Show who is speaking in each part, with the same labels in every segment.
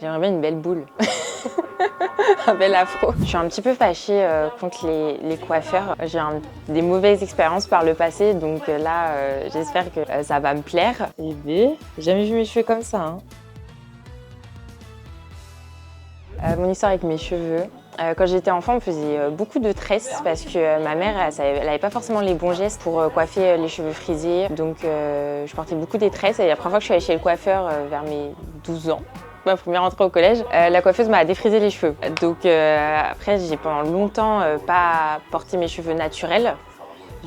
Speaker 1: J'aimerais bien une belle boule, un bel afro. Je suis un petit peu fâchée contre les coiffeurs. J'ai des mauvaises expériences par le passé, donc là, j'espère que ça va me plaire. Et bien, j'ai jamais vu mes cheveux comme ça. Hein. Mon histoire avec mes cheveux. Quand j'étais enfant, on me faisait beaucoup de tresses parce que ma mère, elle avait pas forcément les bons gestes pour coiffer les cheveux frisés. Donc, je portais beaucoup des tresses. Et la première fois que je suis allée chez le coiffeur vers mes 12 ans, ma première entrée au collège, la coiffeuse m'a défrisé les cheveux. Donc après, j'ai pendant longtemps pas porté mes cheveux naturels.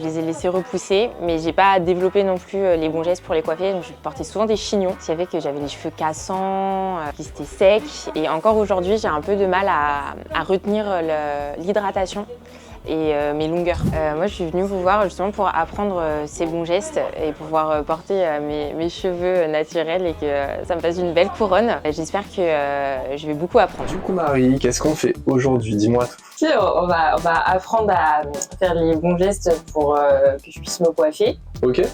Speaker 1: Je les ai laissés repousser, mais j'ai pas développé non plus les bons gestes pour les coiffer. Donc je portais souvent des chignons, ce qui fait que j'avais les cheveux cassants, qui étaient secs. Et encore aujourd'hui, j'ai un peu de mal à retenir l'hydratation et mes longueurs. Moi, je suis venue vous voir justement pour apprendre ces bons gestes et pouvoir porter mes cheveux naturels et que ça me fasse une belle couronne. J'espère que je vais beaucoup apprendre.
Speaker 2: Du coup, Marie, qu'est-ce qu'on fait aujourd'hui? Dis-moi tout.
Speaker 1: Si, on va apprendre à faire les bons gestes pour que je puisse me coiffer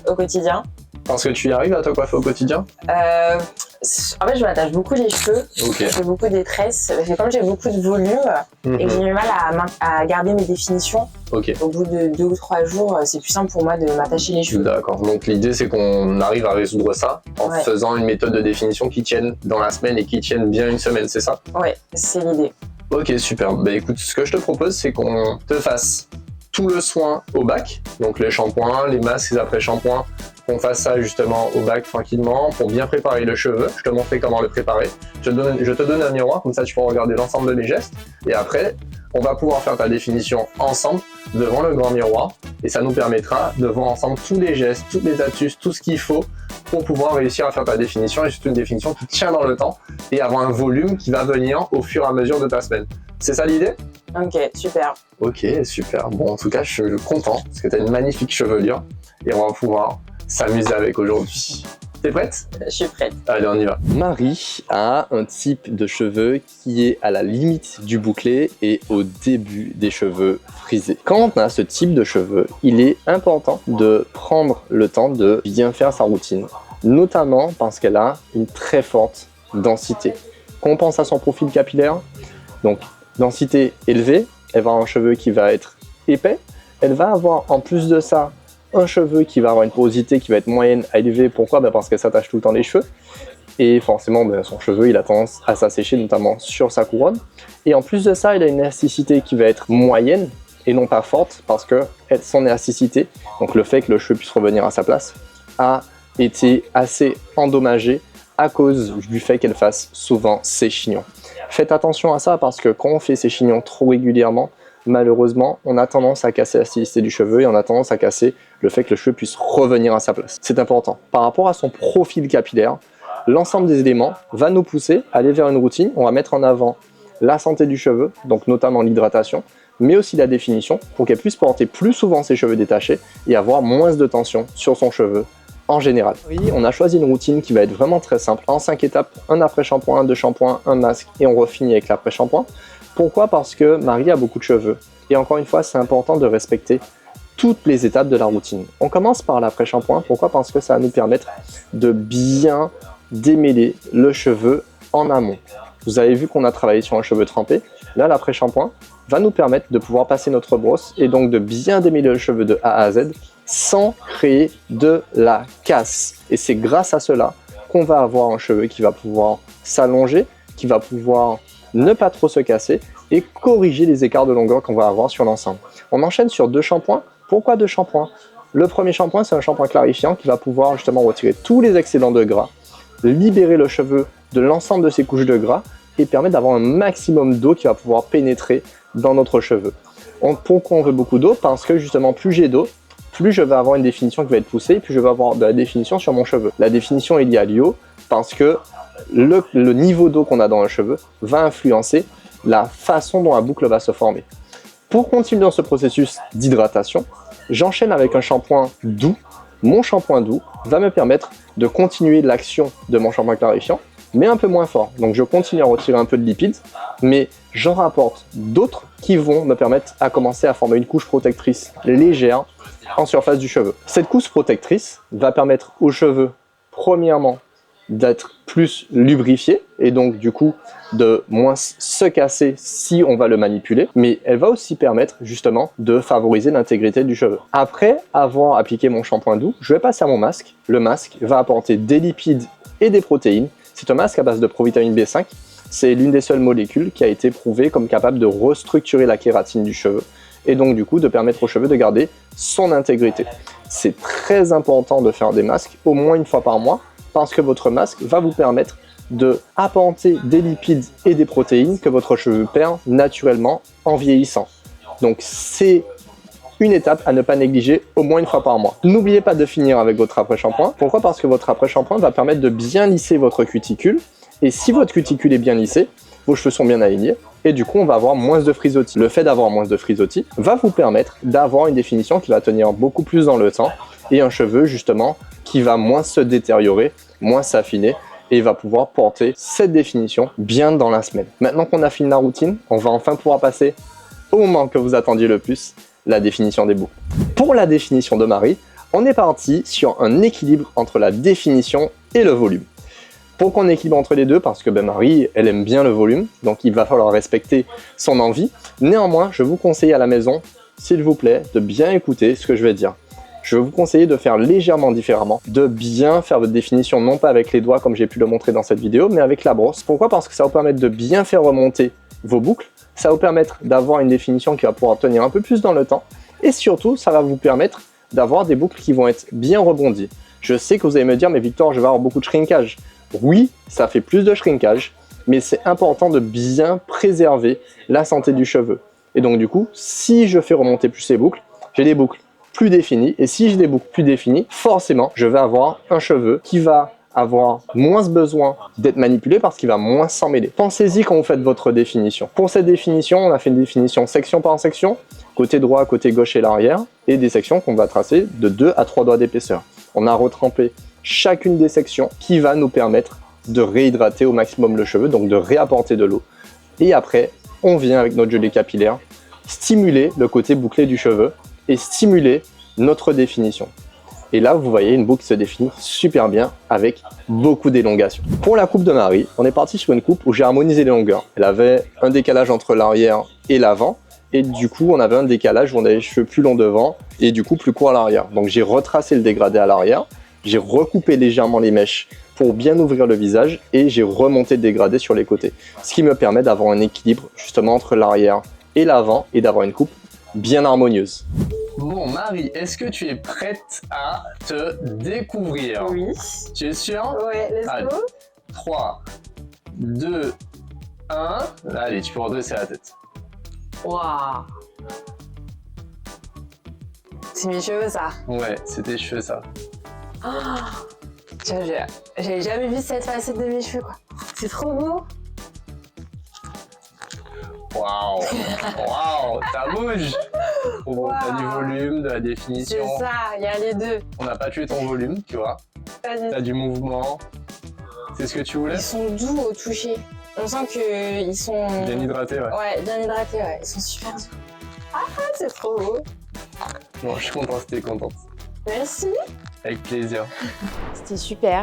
Speaker 1: au quotidien.
Speaker 2: Parce que tu y arrives à te coiffer au quotidien?
Speaker 1: En fait, je m'attache beaucoup les cheveux, je fais beaucoup des tresses. Comme j'ai beaucoup de volume et que j'ai du mal à garder mes définitions, au bout de 2 ou 3 jours, c'est plus simple pour moi de m'attacher les cheveux.
Speaker 2: D'accord, donc l'idée c'est qu'on arrive à résoudre ça en faisant une méthode de définition qui tienne dans la semaine et qui tienne bien une semaine, c'est ça?
Speaker 1: Ouais, c'est l'idée.
Speaker 2: Ok, super. Bah écoute, ce que je te propose, c'est qu'on te fasse tout le soin au bac, donc les shampoings, les masques, les après-shampoings, qu'on fasse ça justement au bac tranquillement pour bien préparer le cheveu. Je te montrerai comment le préparer. Je te donne un miroir, comme ça tu pourras regarder l'ensemble de mes gestes. Et après, on va pouvoir faire ta définition ensemble devant le grand miroir. Et ça nous permettra de voir ensemble tous les gestes, toutes les astuces, tout ce qu'il faut pour pouvoir réussir à faire ta définition. Et c'est une définition qui tient dans le temps et avoir un volume qui va venir au fur et à mesure de ta semaine. C'est ça l'idée?
Speaker 1: Ok, super.
Speaker 2: Ok, super. Bon, en tout cas, je suis content parce que tu as une magnifique chevelure et on va pouvoir s'amuser avec aujourd'hui. T'es prête?
Speaker 1: Je suis prête.
Speaker 2: Allez, on y va.
Speaker 3: Marie a un type de cheveux qui est à la limite du bouclé et au début des cheveux frisés. Quand on a ce type de cheveux, il est important de prendre le temps de bien faire sa routine, notamment parce qu'elle a une très forte densité. Quand on pense à son profil capillaire, donc densité élevée, elle va avoir un cheveu qui va être épais, elle va avoir en plus de ça un cheveu qui va avoir une porosité qui va être moyenne à élevée. Pourquoi? Parce qu'elle s'attache tout le temps les cheveux. Et forcément, son cheveu, il a tendance à s'assécher, notamment sur sa couronne. Et en plus de ça, il a une élasticité qui va être moyenne et non pas forte, parce que son élasticité, donc le fait que le cheveu puisse revenir à sa place, a été assez endommagé à cause du fait qu'elle fasse souvent ses chignons. Faites attention à ça parce que quand on fait ses chignons trop régulièrement, malheureusement, on a tendance à casser la stylicité du cheveu et on a tendance à casser le fait que le cheveu puisse revenir à sa place. C'est important. Par rapport à son profil capillaire, l'ensemble des éléments va nous pousser à aller vers une routine. On va mettre en avant la santé du cheveu, donc notamment l'hydratation, mais aussi la définition pour qu'elle puisse porter plus souvent ses cheveux détachés et avoir moins de tension sur son cheveu en général. Oui, on a choisi une routine qui va être vraiment très simple. En 5 étapes, un après-shampoing, 2 shampoings, un masque et on refinit avec l'après-shampoing. Pourquoi? Parce que Marie a beaucoup de cheveux. Et encore une fois, c'est important de respecter toutes les étapes de la routine. On commence par l'après-shampoing. Pourquoi? Parce que ça va nous permettre de bien démêler le cheveu en amont. Vous avez vu qu'on a travaillé sur un cheveu trempé. Là, l'après-shampoing va nous permettre de pouvoir passer notre brosse et donc de bien démêler le cheveu de A à Z sans créer de la casse. Et c'est grâce à cela qu'on va avoir un cheveu qui va pouvoir s'allonger, qui va pouvoir ne pas trop se casser et corriger les écarts de longueur qu'on va avoir sur l'ensemble. On enchaîne sur 2 shampoings. Pourquoi 2 shampoings? Le premier shampoing, c'est un shampoing clarifiant qui va pouvoir justement retirer tous les excédents de gras, libérer le cheveu de l'ensemble de ses couches de gras et permettre d'avoir un maximum d'eau qui va pouvoir pénétrer dans notre cheveu. Pourquoi on veut beaucoup d'eau? Parce que justement, plus j'ai d'eau, plus je vais avoir une définition qui va être poussée, plus je vais avoir de la définition sur mon cheveu. La définition est liée à l'eau parce que le niveau d'eau qu'on a dans un cheveu va influencer la façon dont la boucle va se former. Pour continuer dans ce processus d'hydratation, j'enchaîne avec un shampoing doux. Mon shampoing doux va me permettre de continuer l'action de mon shampoing clarifiant, mais un peu moins fort. Donc je continue à retirer un peu de lipides, mais j'en rapporte d'autres qui vont me permettre à commencer à former une couche protectrice légère en surface du cheveu. Cette couche protectrice va permettre aux cheveux, premièrement, d'être plus lubrifié et donc du coup de moins se casser si on va le manipuler, mais elle va aussi permettre justement de favoriser l'intégrité du cheveu. Après avoir appliqué mon shampoing doux, je vais passer à mon masque. Le masque va apporter des lipides et des protéines. C'est un masque à base de provitamine B5. C'est l'une des seules molécules qui a été prouvée comme capable de restructurer la kératine du cheveu et donc du coup de permettre au cheveu de garder son intégrité. C'est très important de faire des masques au moins une fois par mois parce que votre masque va vous permettre de apporter des lipides et des protéines que votre cheveu perd naturellement en vieillissant. Donc c'est une étape à ne pas négliger au moins une fois par mois. N'oubliez pas de finir avec votre après-shampoing. Pourquoi? Parce que votre après-shampoing va permettre de bien lisser votre cuticule. Et si votre cuticule est bien lissée, vos cheveux sont bien alignés. Et du coup, on va avoir moins de frisottis. Le fait d'avoir moins de frisottis va vous permettre d'avoir une définition qui va tenir beaucoup plus dans le temps. Et un cheveu, justement, qui va moins se détériorer, moins s'affiner. Et va pouvoir porter cette définition bien dans la semaine. Maintenant qu'on a fini la routine, on va enfin pouvoir passer au moment que vous attendiez le plus, la définition des boucles. Pour la définition de Marie, on est parti sur un équilibre entre la définition et le volume. Pourquoi on équilibre entre les deux? Parce que Marie, elle aime bien le volume, donc il va falloir respecter son envie. Néanmoins, je vous conseille à la maison, s'il vous plaît, de bien écouter ce que je vais dire. Je vais vous conseiller de faire légèrement différemment, de bien faire votre définition, non pas avec les doigts comme j'ai pu le montrer dans cette vidéo, mais avec la brosse. Pourquoi? Parce que ça va vous permettre de bien faire remonter vos boucles, ça va vous permettre d'avoir une définition qui va pouvoir tenir un peu plus dans le temps, et surtout, ça va vous permettre d'avoir des boucles qui vont être bien rebondies. Je sais que vous allez me dire, mais Victor, je vais avoir beaucoup de shrinkage. Oui, ça fait plus de shrinkage, mais c'est important de bien préserver la santé du cheveu. Et donc du coup, si je fais remonter plus ces boucles, j'ai des boucles plus définies. Et si j'ai des boucles plus définies, forcément, je vais avoir un cheveu qui va avoir moins besoin d'être manipulé parce qu'il va moins s'en mêler. Pensez-y quand vous faites votre définition. Pour cette définition, on a fait une définition section par section, côté droit, côté gauche et l'arrière, et des sections qu'on va tracer de 2 à 3 doigts d'épaisseur. On a retrempé chacune des sections qui va nous permettre de réhydrater au maximum le cheveu, donc de réapporter de l'eau. Et après, on vient avec notre gelée capillaire stimuler le côté bouclé du cheveu et stimuler notre définition. Et là, vous voyez une boucle qui se définit super bien avec beaucoup d'élongation. Pour la coupe de Marie, on est parti sur une coupe où j'ai harmonisé les longueurs. Elle avait un décalage entre l'arrière et l'avant. Et du coup, on avait un décalage où on avait les cheveux plus longs devant et du coup plus courts à l'arrière. Donc j'ai retracé le dégradé à l'arrière. J'ai recoupé légèrement les mèches pour bien ouvrir le visage et j'ai remonté le dégradé sur les côtés. Ce qui me permet d'avoir un équilibre justement entre l'arrière et l'avant et d'avoir une coupe bien harmonieuse.
Speaker 2: Bon, Marie, est-ce que tu es prête à te découvrir?
Speaker 1: Oui.
Speaker 2: Tu es sûre?
Speaker 1: Ouais, let's go.
Speaker 2: 3, 2, 1. Allez, tu peux redresser la tête.
Speaker 1: Waouh. C'est mes cheveux, ça.
Speaker 2: Ouais, c'est tes cheveux, ça.
Speaker 1: Oh, j'avais jamais vu cette facette de mes cheveux, quoi. C'est trop beau.
Speaker 2: Waouh, waouh, ça bouge. Wow. T'as du volume, de la définition.
Speaker 1: C'est ça, il y a les deux.
Speaker 2: On n'a pas tué ton volume, tu vois. T'as du mouvement. C'est ce que tu voulais?
Speaker 1: Ils sont doux au toucher. On sent qu'ils sont...
Speaker 2: Bien hydratés, ouais.
Speaker 1: Ouais, bien hydratés, ouais. Ils sont super doux. Ah, c'est trop beau.
Speaker 2: Bon, je suis content si t'es contente.
Speaker 1: Merci.
Speaker 2: Avec plaisir.
Speaker 1: C'était super.